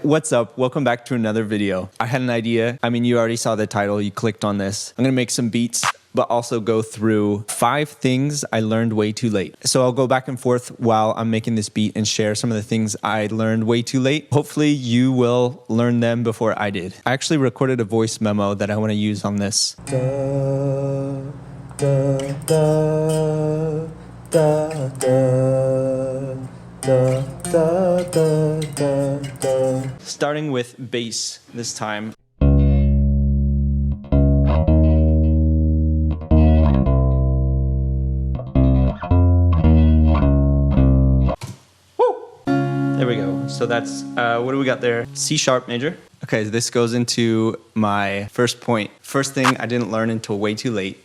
What's up? Welcome back to another video. I had an idea. I mean, you already saw the title. You clicked on this. I'm gonna make some beats, but also go through 5 things I learned way too late. So I'll go back and forth while I'm making this beat and share some of the things I learned way too late. Hopefully you will learn them before I did. I actually recorded a voice memo that I wanna use on this. Starting with bass this time. Woo! There we go. So that's, what do we got there? C sharp major. Okay, so this goes into my first point. First thing I didn't learn until way too late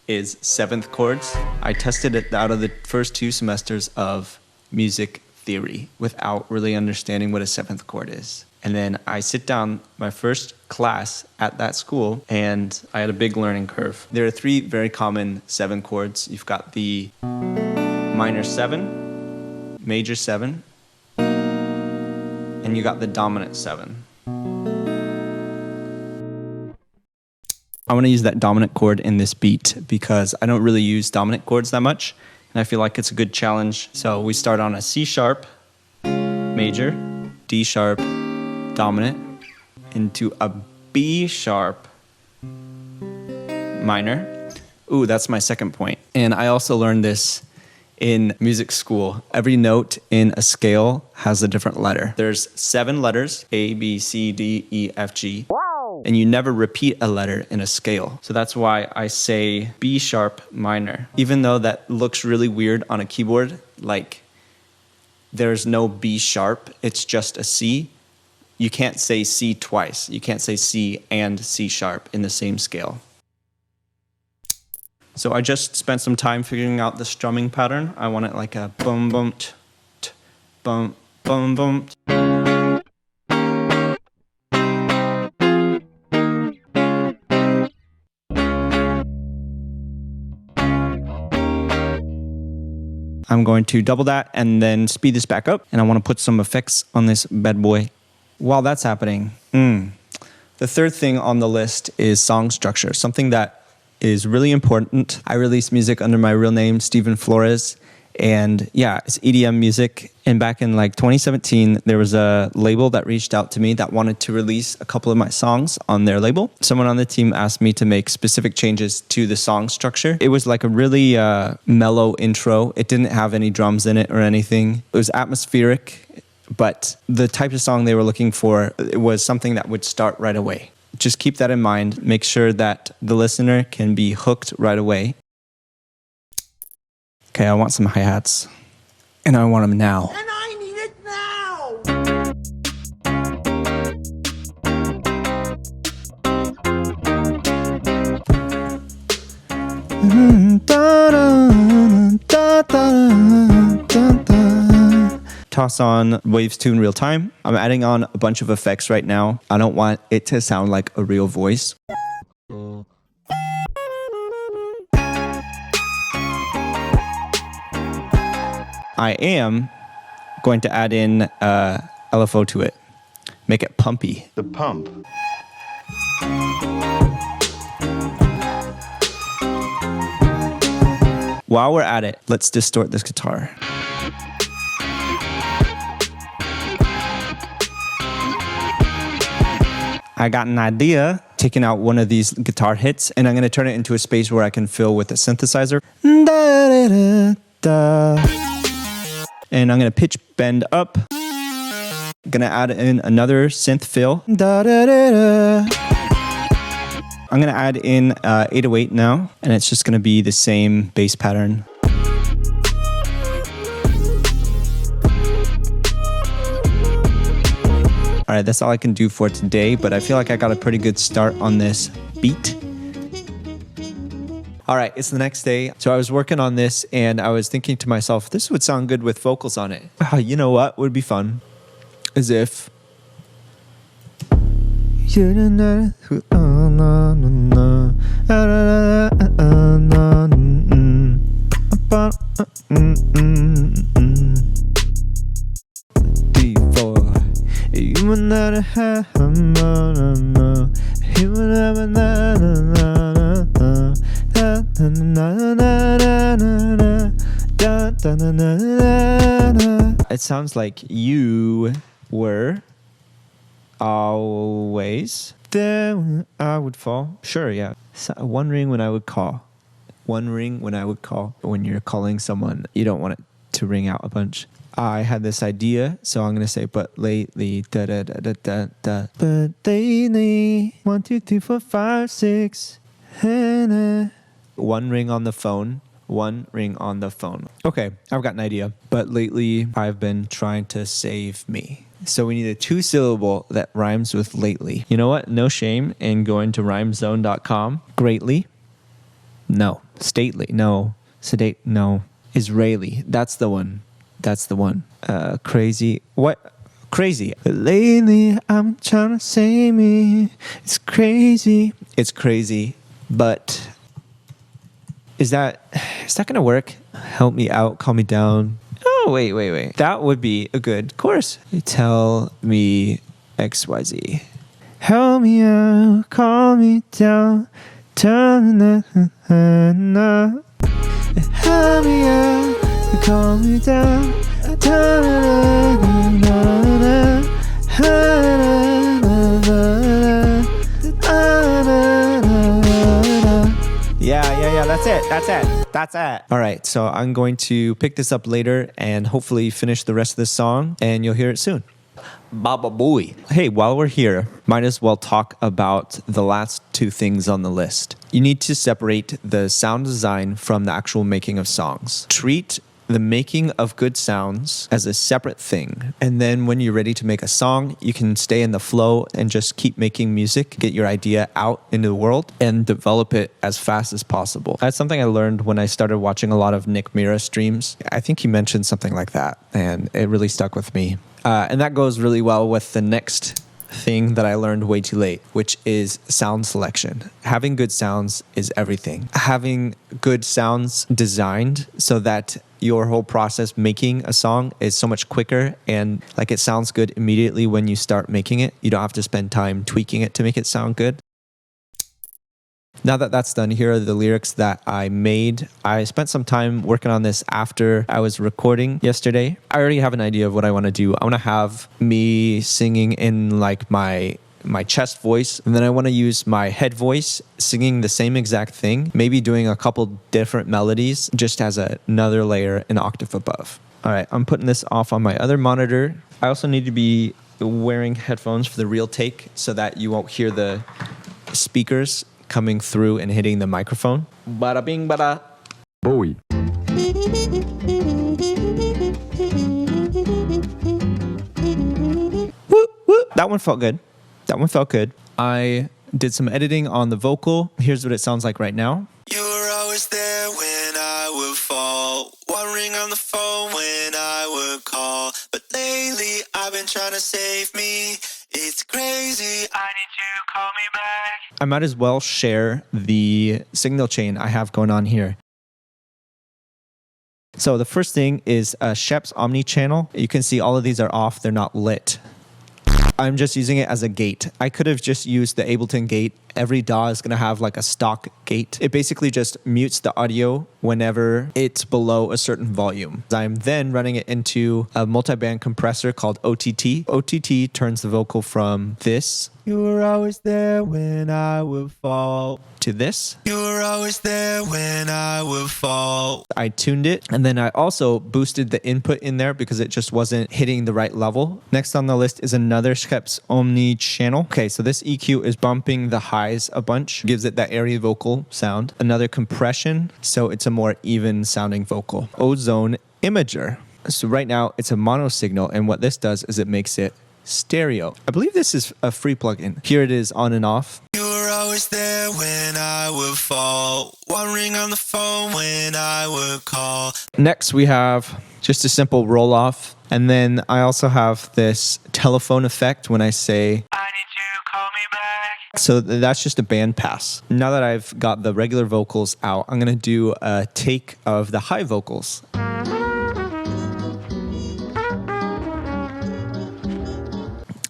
is 7th chords. I tested it out of the first 2 semesters of music theory without really understanding what a 7th chord is. And then I sit down my first class at that school and I had a big learning curve. There are 3 very common 7 chords. You've got the minor 7, major 7, and you got the dominant 7. I want to use that dominant chord in this beat because I don't really use dominant chords that much, and I feel like it's a good challenge. So we start on a C sharp, major, D sharp, dominant, into a B sharp, minor. Ooh, that's my second point. And I also learned this in music school. Every note in a scale has a different letter. There's 7 letters, A, B, C, D, E, F, G. And you never repeat a letter in a scale. So that's why I say B sharp minor. Even though that looks really weird on a keyboard, like there's no B sharp, it's just a C. You can't say C twice. You can't say C and C sharp in the same scale. So I just spent some time figuring out the strumming pattern. I want it like a bum bum t, t, bum bum bum. I'm going to double that and then speed this back up. And I want to put some effects on this bad boy. While that's happening, the third thing on the list is song structure, something that is really important. I release music under my real name, Steven Flores. And yeah, it's EDM music. And back in like 2017, there was a label that reached out to me that wanted to release a couple of my songs on their label. Someone on the team asked me to make specific changes to the song structure. It was like a really mellow intro. It didn't have any drums in it or anything. It was atmospheric, but the type of song they were looking for, it was something that would start right away. Just keep that in mind. Make sure that the listener can be hooked right away. Okay, I want some hi-hats, and I want them now. And I need it now! Toss on waves 2 in real time. I'm adding on a bunch of effects right now. I don't want it to sound like a real voice. I am going to add in LFO to it. Make it pumpy. The pump. While we're at it, let's distort this guitar. I got an idea, taking out one of these guitar hits, and I'm gonna turn it into a space where I can fill with a synthesizer. And I'm gonna pitch bend up. Gonna add in another synth fill. I'm gonna add in 808 now, and it's just gonna be the same bass pattern. All right, that's all I can do for today, but I feel like I got a pretty good start on this beat. All right, it's the next day. So I was working on this and I was thinking to myself, this would sound good with vocals on it. You know what would be fun? As if... It sounds like you were always there when I would fall. Sure, yeah. One ring when I would call. One ring when I would call. When you're calling someone, you don't want it to ring out a bunch. I had this idea, so I'm gonna say, but lately, da da da da da da. But lately, 1, 2, 3, 4, 5, 6. One ring on the phone. One ring on the phone. Okay, I've got an idea. But lately, I've been trying to save me. So we need a 2-syllable that rhymes with lately. You know what? No shame in going to rhymezone.com. Greatly. No. Stately. No. Sedate. No. Israeli. That's the one. That's the one. Crazy. What? Crazy. But lately, I'm trying to save me. It's crazy. It's crazy. But is that gonna work? Help me out. Calm me down. Oh, wait. That would be a good chorus. Tell me XYZ. Help me out. Calm me down. Turn Help me out. Calm me down. Yeah, that's it. All right, so I'm going to pick this up later and hopefully finish the rest of the song, and you'll hear it soon. Baba Booey. Hey, while we're here, might as well talk about the last 2 things on the list. You need to separate the sound design from the actual making of songs. Treat the making of good sounds as a separate thing. And then when you're ready to make a song, you can stay in the flow and just keep making music, get your idea out into the world, and develop it as fast as possible. That's something I learned when I started watching a lot of Nick Mira streams. I think he mentioned something like that, and it really stuck with me. And that goes really well with the next thing that I learned way too late, which is sound selection. Having good sounds is everything. Having good sounds designed so that your whole process making a song is so much quicker and like it sounds good immediately when you start making it. You don't have to spend time tweaking it to make it sound good. Now that that's done, here are the lyrics that I made. I spent some time working on this after I was recording yesterday. I already have an idea of what I want to do. I want to have me singing in like my chest voice, and then I want to use my head voice singing the same exact thing, maybe doing a couple different melodies just as another layer an octave above. All right, I'm putting this off on my other monitor. I also need to be wearing headphones for the real take so that you won't hear the speakers coming through and hitting the microphone. Bada bing bada. Bowie. Whoop, whoop. That one felt good. I did some editing on the vocal. Here's what it sounds like right now. You were always there when I would fall. One ring on the phone when I would call. But lately I've been trying to save me. It's crazy. I need you to call me back. I might as well share the signal chain I have going on here. So the first thing is Shep's Omni channel. You can see all of these are off. They're not lit. I'm just using it as a gate. I could have just used the Ableton gate. Every DAW is going to have like a stock gate. It basically just mutes the audio whenever it's below a certain volume. I'm then running it into a multi-band compressor called OTT. OTT turns the vocal from this, "You were always there when I would fall," to this. You were always there when I would fall. I tuned it, and then I also boosted the input in there because it just wasn't hitting the right level. Next on the list is another Shep's Omni channel. Okay, so this EQ is bumping the highs a bunch, gives it that airy vocal sound. Another compression, so it's a more even sounding vocal. Ozone Imager. So right now it's a mono signal, and what this does is it makes it stereo. I believe this is a free plugin. Here it is on and off. You were always there when I would fall. One ring on the phone when I would call. Next we have just a simple roll off, and then I also have this telephone effect when I say, I need you to call me back. so that's just a band pass. Now that I've got the regular vocals out, I'm gonna do a take of the high vocals.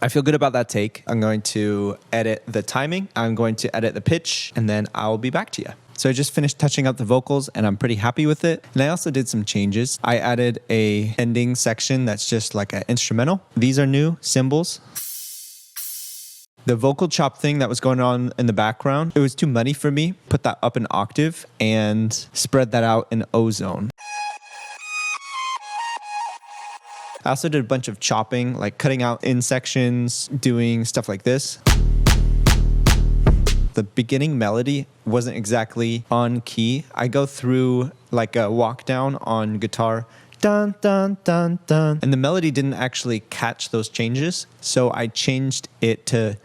I feel good about that take. I'm going to edit the timing. I'm going to edit the pitch, and then I'll be back to you. So I just finished touching up the vocals and I'm pretty happy with it. And I also did some changes. I added a ending section that's just like an instrumental. These are new cymbals. The vocal chop thing that was going on in the background, it was too muddy for me. Put that up an octave and spread that out in ozone. I also did a bunch of chopping, like cutting out in sections, doing stuff like this. The beginning melody wasn't exactly on key. I go through like a walk down on guitar, dun, dun, dun, dun. And the melody didn't actually catch those changes. So I changed it to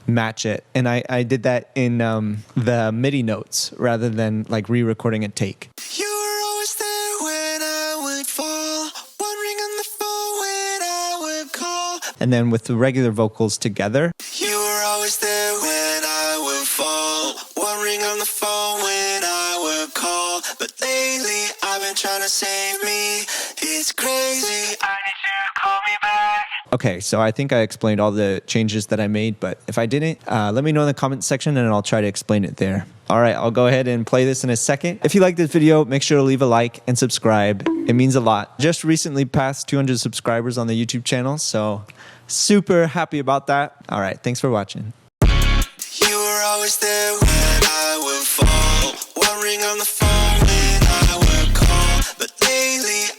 match it. And I did that in the MIDI notes rather than like re-recording a take. You were always there when I would fall, wandering on the phone when I would call. And then with the regular vocals together. You were always there when I would fall, wandering on the phone when I would call. But lately I've been trying to save me. It's crazy. I need you to call me back. Okay, so I think I explained all the changes that I made, but if I didn't, let me know in the comment section and I'll try to explain it there. All right, I'll go ahead and play this in a second. If you like this video, make sure to leave a like and subscribe. It means a lot. Just recently passed 200 subscribers on the YouTube channel, so super happy about that. All right, thanks for watching. You were always there when I would fall, wandering on the phone when I would call. But lately